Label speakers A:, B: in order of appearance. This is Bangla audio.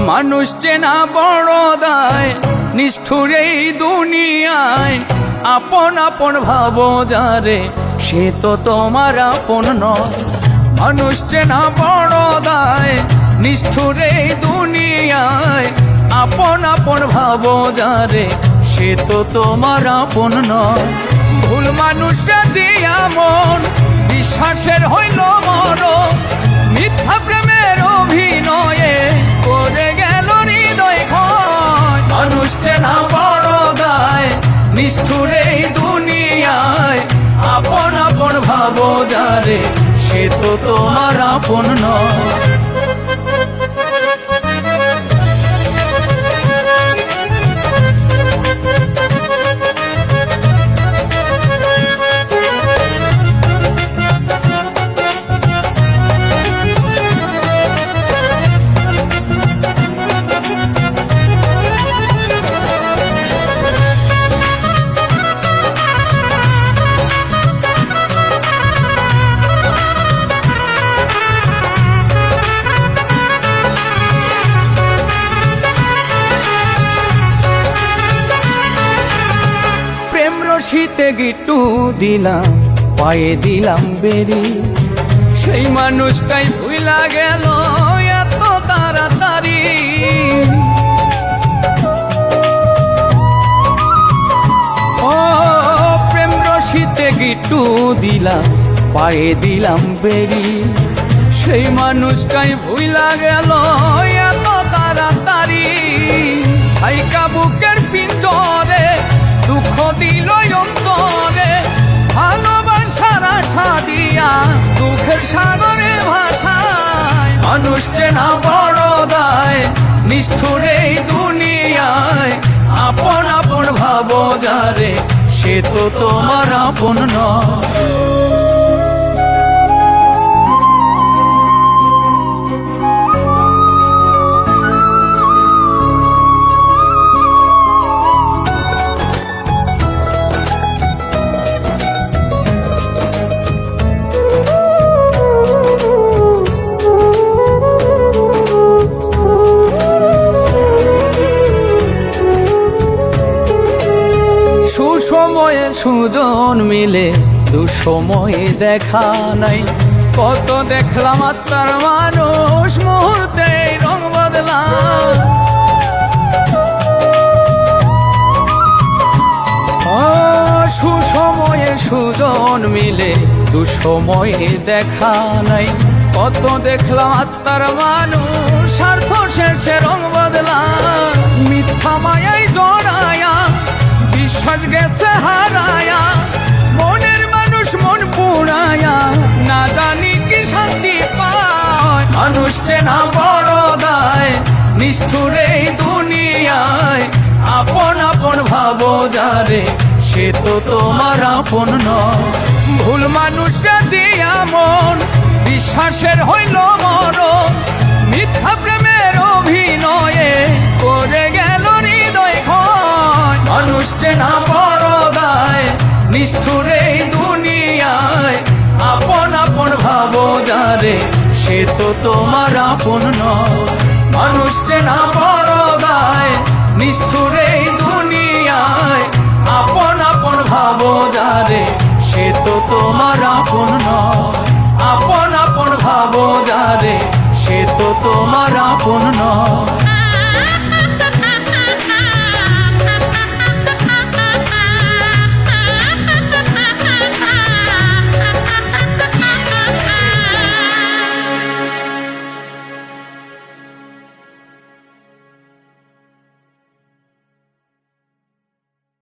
A: মানুষ চেনা বড় দায়, নিষ্ঠুর এই দুনিয়ায়। আপন আপন ভাবো যারে, সে তো তোমার আপন নয়। মানুষ চেনা বড় দায়, নিষ্ঠুর এই দুনিয়ায়। আপন আপন ভাবো যারে, সে তো তোমার আপন নয়। ভুল মানুষটা দিয়া মন বিশ্বাসের হইল মরণ। মিথ্যা প্রেমের অভিনয়ে করে গেল হৃদয় ক্ষয়। মানুষ চেনা বড় দায়, নিষ্ঠুর এই দুনিয়ায়। আপন আপন ভাবো যারে, সে তো তোমার আপন নয়। শীতে গিট্টু দিলাম, পায়ে দিলাম বেরি। সেই মানুষটাই ভুইলা গেল এত তাড়াতাড়ি। ও প্রেম রশিতে গিট্টু দিলাম, পায়ে দিলাম বেরি। সেই মানুষটাই ভুইলা গেল এত তাড়াতাড়ি। হাইকা বুকের পিঞ্জরে দুঃখ দিল অন্তরে। ভালোবাসার আশা দিয়া দুঃখের সাগরে ভাসায়। মানুষ চেনা বড় দায়, নিষ্ঠুর এই দুনিয়ায়। আপন আপন ভাবো যারে, সে তো তোমার আপন নয়। সুসময়ে সুজন মিলে, দুঃসময়ে দেখা নাই। কত দেখলাম আত্মার মানুষ, মুহূর্তে রং বদলা। সুসময়ে সুজন মিলে, দুঃসময়ে দেখা নাই। কত দেখলাম আত্মার মানুষ, স্বার্থ শেষে রং বদলা। মিথ্যা মায়ায় জড়ায়া, বিশ্বাস গেছে হারায়া। মনের মানুষ মন পুড়ায়া, না জানি কি শান্তি পায়। মানুষ চেনা বড় দায়, নিষ্ঠুর এই দুনিয়ায়। আপন আপন ভাবো যারে, সে তো তোমার আপন নয়। ভুল মানুষটা দিয়া মন বিশ্বাসের হইল মরণ। মিথ্যা প্রেমের অভিনয়ে করে গেল হৃদয় ক্ষয়। মানুষ চেনা বড় দায়, নিষ্ঠুর এই দুনিয়ায়। আপন আপন ভাবো যারে, সে তো তোমার আপন নয়। মানুষ চেনা বড় দায়, নিষ্ঠুর এই দুনিয়ায়। আপন আপন ভাবো যারে, সে তো তোমার আপন নয়। আপন আপন ভাবো যারে, সে তো তোমার আপন নয়।